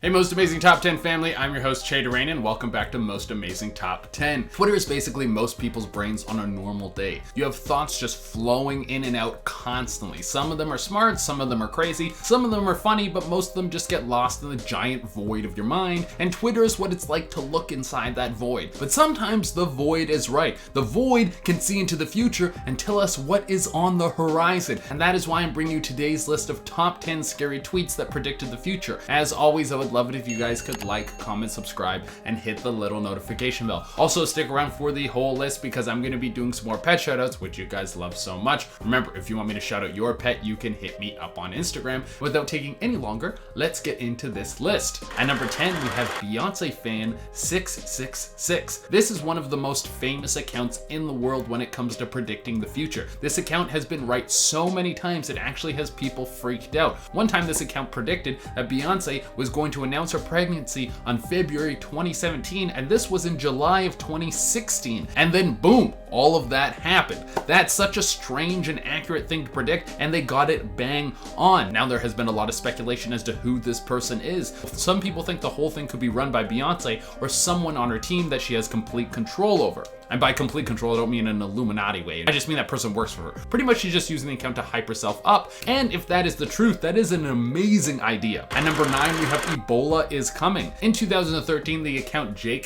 Hey, Most Amazing Top 10 family, I'm your host, Che Durain, and welcome back to Most Amazing Top 10. Twitter is basically most people's brains on a normal day. You have thoughts just flowing in and out constantly. Some of them are smart, some of them are crazy, some of them are funny, but most of them just get lost in the giant void of your mind, and Twitter is what it's like to look inside that void. But sometimes the void is right. The void can see into the future and tell us what is on the horizon, and that is why I'm bringing you today's list of top 10 scary tweets that predicted the future. As always, I would love it if you guys could like, comment, subscribe, and hit the little notification bell. Also, stick around for the whole list because I'm going to be doing some more pet shoutouts, which you guys love so much. Remember, if you want me to shout out your pet, you can hit me up on Instagram. Without taking any longer, let's get into this list. At number 10, we have Beyonce fan 666. This is one of the most famous accounts in the world when it comes to predicting the future. This account has been right so many times it actually has people freaked out. One time this account predicted that Beyonce was going to announce her pregnancy on February 2017, and this was in July of 2016. And then boom, all of that happened. That's such a strange and accurate thing to predict, and they got it bang on. Now there has been a lot of speculation as to who this person is. Some people think the whole thing could be run by Beyonce or someone on her team that she has complete control over. And by complete control, I don't mean an Illuminati way. I just mean that person works for her. Pretty much she's just using the account to hype herself up. And if that is the truth, that is an amazing idea. At number 9, we have Ebola is coming. In 2013, the account Jake_,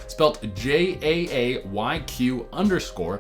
spelled JAAYQ_,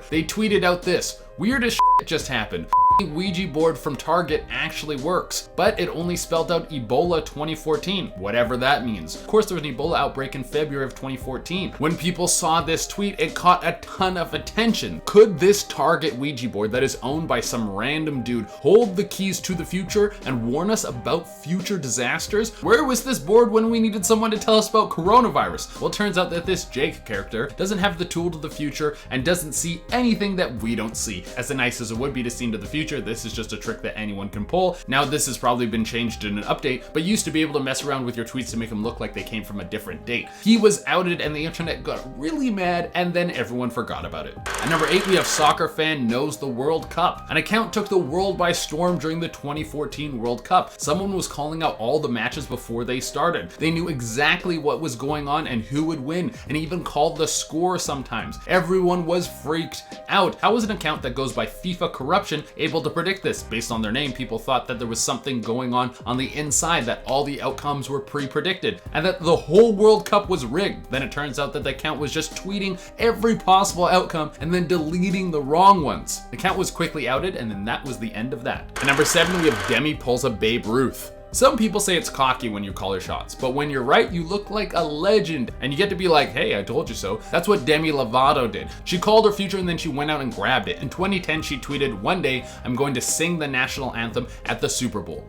they tweeted out this: "Weird as shit just happened. Ouija board from Target actually works, but it only spelled out Ebola 2014, whatever that means." Of course, there was an Ebola outbreak in February of 2014. When people saw this tweet, it caught a ton of attention. Could this Target Ouija board that is owned by some random dude hold the keys to the future and warn us about future disasters? Where was this board when we needed someone to tell us about coronavirus? Well, it turns out that this Jake character doesn't have the tool to the future and doesn't see anything that we don't see. As nice as it would be to see into the future, this is just a trick that anyone can pull. Now, this has probably been changed in an update, but you used to be able to mess around with your tweets to make them look like they came from a different date. He was outed and the internet got really mad, and then everyone forgot about it. At number 8, we have Soccer Fan Knows the World Cup. An account took the world by storm during the 2014 World Cup. Someone was calling out all the matches before they started. They knew exactly what was going on and who would win, and even called the score sometimes. Everyone was freaked out. How was an account that goes by FIFA Corruption able to predict this? Based on their name, people thought that there was something going on the inside, that all the outcomes were pre-predicted, and that the whole World Cup was rigged. Then it turns out that the account was just tweeting every possible outcome and then deleting the wrong ones. The account was quickly outed, and then that was the end of that. At number 7, we have Demi pulls a Babe Ruth. Some people say it's cocky when you call your shots, but when you're right, you look like a legend, and you get to be like, "Hey, I told you so." That's what Demi Lovato did. She called her future and then she went out and grabbed it. In 2010, she tweeted, "One day, I'm going to sing the national anthem at the Super Bowl, ...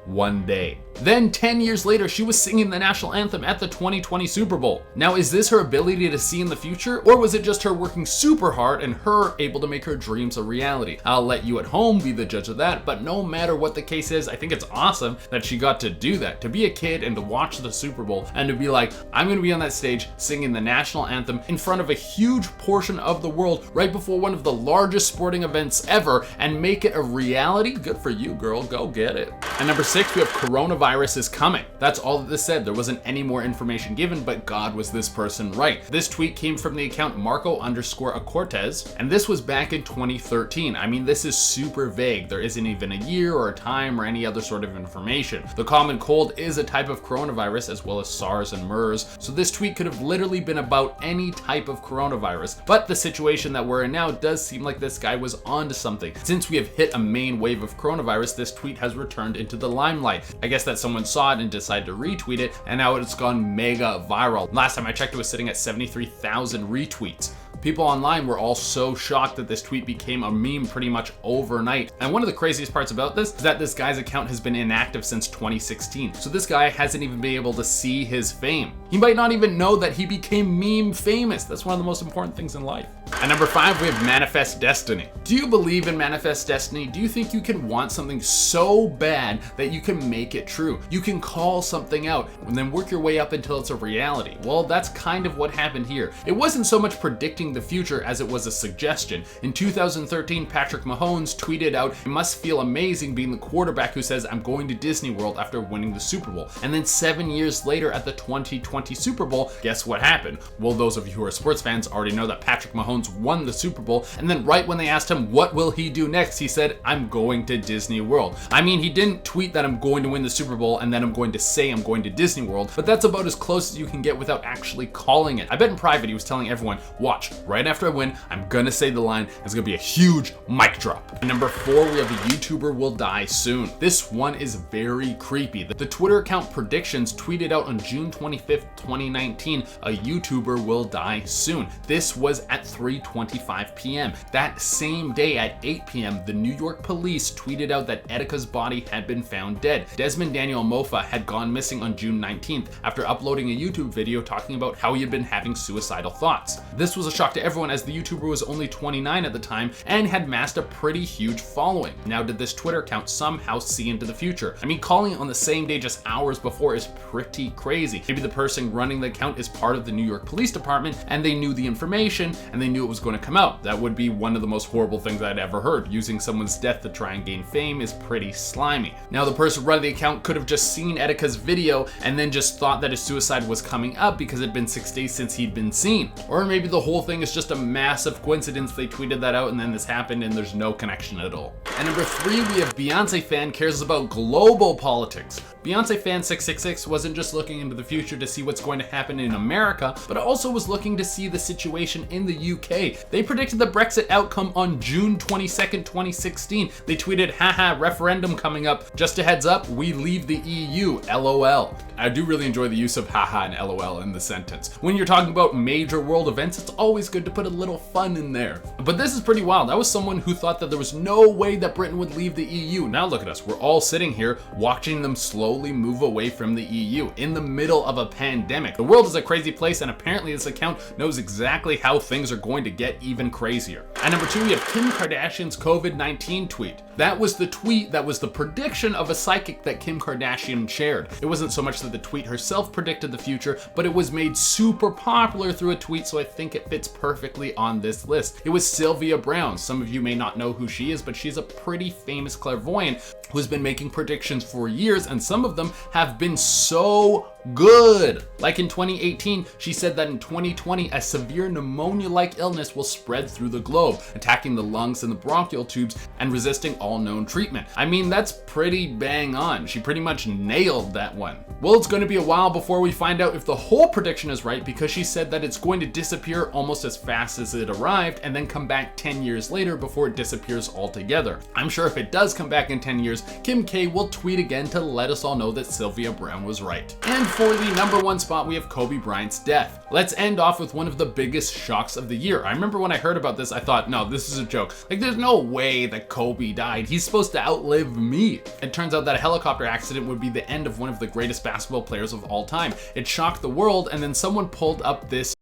one day." Then 10 years later, she was singing the national anthem at the 2020 Super Bowl. Now, is this her ability to see in the future, or was it just her working super hard and her able to make her dreams a reality? I'll let you at home be the judge of that, but no matter what the case is, I think it's awesome that she got to do that. To be a kid and to watch the Super Bowl and to be like, "I'm gonna be on that stage singing the national anthem in front of a huge portion of the world right before one of the largest sporting events ever and make it a reality." Good for you, girl. Go get it. At number 6, we have Coronavirus is coming. That's all that this said. There wasn't any more information given, but God, was this person right. This tweet came from the account Marco_Acortez, and this was back in 2013. I mean, this is super vague. There isn't even a year or a time or any other sort of information. The common cold is a type of coronavirus, as well as SARS and MERS, so this tweet could have literally been about any type of coronavirus. But the situation that we're in now does seem like this guy was onto something. Since we have hit a main wave of coronavirus, this tweet has returned into the limelight. I guess that someone saw it and decided to retweet it, and now it's gone mega viral. Last time I checked, it was sitting at 73,000 retweets. People online were all so shocked that this tweet became a meme pretty much overnight. And one of the craziest parts about this is that this guy's account has been inactive since 2016. So this guy hasn't even been able to see his fame. He might not even know that he became meme famous. That's one of the most important things in life. At number 5, we have Manifest Destiny. Do you believe in Manifest Destiny? Do you think you can want something so bad that you can make it true? You can call something out and then work your way up until it's a reality. Well, that's kind of what happened here. It wasn't so much predicting seeing the future as it was a suggestion. In 2013, Patrick Mahomes tweeted out, "It must feel amazing being the quarterback who says I'm going to Disney World after winning the Super Bowl." And then 7 years later at the 2020 Super Bowl, guess what happened? Well, those of you who are sports fans already know that Patrick Mahomes won the Super Bowl, and then right when they asked him what will he do next, he said, "I'm going to Disney World." I mean, he didn't tweet that I'm going to win the Super Bowl and then I'm going to say I'm going to Disney World, but that's about as close as you can get without actually calling it. I bet in private he was telling everyone, watch, right after I win, I'm gonna say the line, it's gonna be a huge mic drop. And number 4, we have a YouTuber will die soon. This one is very creepy. The Twitter account Predictions tweeted out on June 25th, 2019, a YouTuber will die soon. This was at 3:25 p.m. That same day at 8 p.m., the New York police tweeted out that Etika's body had been found dead. Desmond Daniel Mofa had gone missing on June 19th after uploading a YouTube video talking about how he had been having suicidal thoughts. This was a shock to everyone as the YouTuber was only 29 at the time and had amassed a pretty huge following. Now, did this Twitter account somehow see into the future? I mean, calling it on the same day just hours before is pretty crazy. Maybe the person running the account is part of the New York Police Department and they knew the information and they knew it was going to come out. That would be one of the most horrible things I'd ever heard. Using someone's death to try and gain fame is pretty slimy. Now, the person running the account could have just seen Etika's video and then just thought that his suicide was coming up because it had been 6 days since he'd been seen. Or maybe the whole thing is just a massive coincidence. They tweeted that out and then this happened and there's no connection at all. And number 3, we have Beyonce fan cares about global politics. Beyonce fan 666 wasn't just looking into the future to see what's going to happen in America, but also was looking to see the situation in the UK. They predicted the Brexit outcome on June 22nd, 2016. They tweeted, "Haha, referendum coming up. Just a heads up, we leave the EU, LOL." I do really enjoy the use of haha and LOL in the sentence. When you're talking about major world events, it's always good to put a little fun in there. But this is pretty wild. I was someone who thought that there was no way that Britain would leave the EU. Now look at us. We're all sitting here watching them slowly move away from the EU in the middle of a pandemic. The world is a crazy place, and apparently this account knows exactly how things are going to get even crazier. At number 2, we have Kim Kardashian's COVID-19 tweet. That was the tweet that was the prediction of a psychic that Kim Kardashian shared. It wasn't so much that the tweet herself predicted the future, but it was made super popular through a tweet, so I think it fits perfectly on this list. It was Sylvia Browne. Some of you may not know who she is, but she's a pretty famous clairvoyant who's been making predictions for years, and some of them have been so good. Like in 2018, she said that in 2020, a severe pneumonia-like illness will spread through the globe, attacking the lungs and the bronchial tubes and resisting all known treatment. I mean, that's pretty bang on. She pretty much nailed that one. Well, it's going to be a while before we find out if the whole prediction is right, because she said that it's going to disappear almost as fast as it arrived and then come back 10 years later before it disappears altogether. I'm sure if it does come back in 10 years, Kim K will tweet again to let us all know that Sylvia Browne was right. And for the number 1 spot, we have Kobe Bryant's death. Let's end off with one of the biggest shocks of the year. I remember when I heard about this, I thought, no, this is a joke. Like, there's no way that Kobe died. He's supposed to outlive me. It turns out that a helicopter accident would be the end of one of the greatest basketball players of all time. It shocked the world, and then someone pulled up this.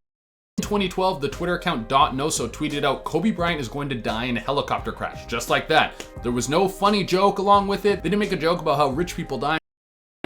In 2012, the Twitter account .noso tweeted out, "Kobe Bryant is going to die in a helicopter crash." Just like that. There was no funny joke along with it. They didn't make a joke about how rich people die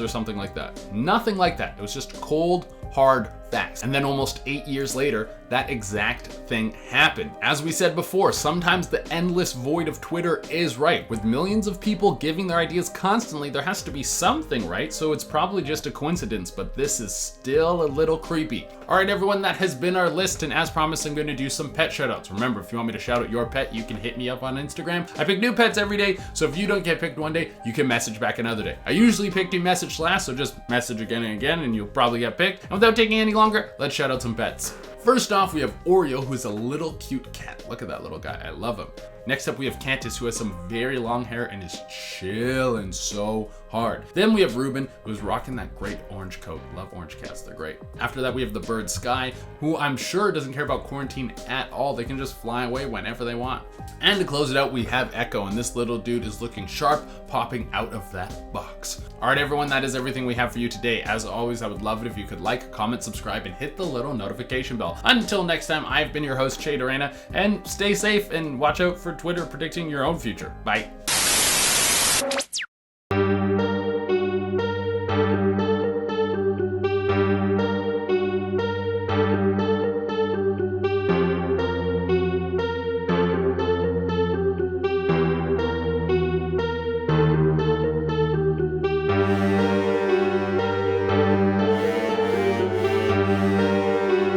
or something like that. Nothing like that. It was just cold, hard facts. And then almost 8 years later, that exact thing happened. As we said before, sometimes the endless void of Twitter is right. With millions of people giving their ideas constantly, there has to be something right, so it's probably just a coincidence, but this is still a little creepy. All right, everyone, that has been our list, and as promised, I'm going to do some pet shoutouts. Remember, if you want me to shout out your pet, you can hit me up on Instagram. I pick new pets every day, so if you don't get picked one day, you can message back another day. I usually pick your message last, so just message again and again, and you'll probably get picked. And without taking any longer, let's shout out some pets. First off, we have Oreo, who is a little cute cat. Look at that little guy. I love him. Next up, we have Cantus, who has some very long hair and is chilling so hard. Then we have Ruben, who's rocking that great orange coat. Love orange cats, they're great. After that, we have the bird Sky, who I'm sure doesn't care about quarantine at all. They can just fly away whenever they want. And to close it out, we have Echo, and this little dude is looking sharp, popping out of that box. All right, everyone, that is everything we have for you today. As always, I would love it if you could like, comment, subscribe, and hit the little notification bell. Until next time, I've been your host, Che Dorena, and stay safe and watch out for Twitter predicting your own future. Bye.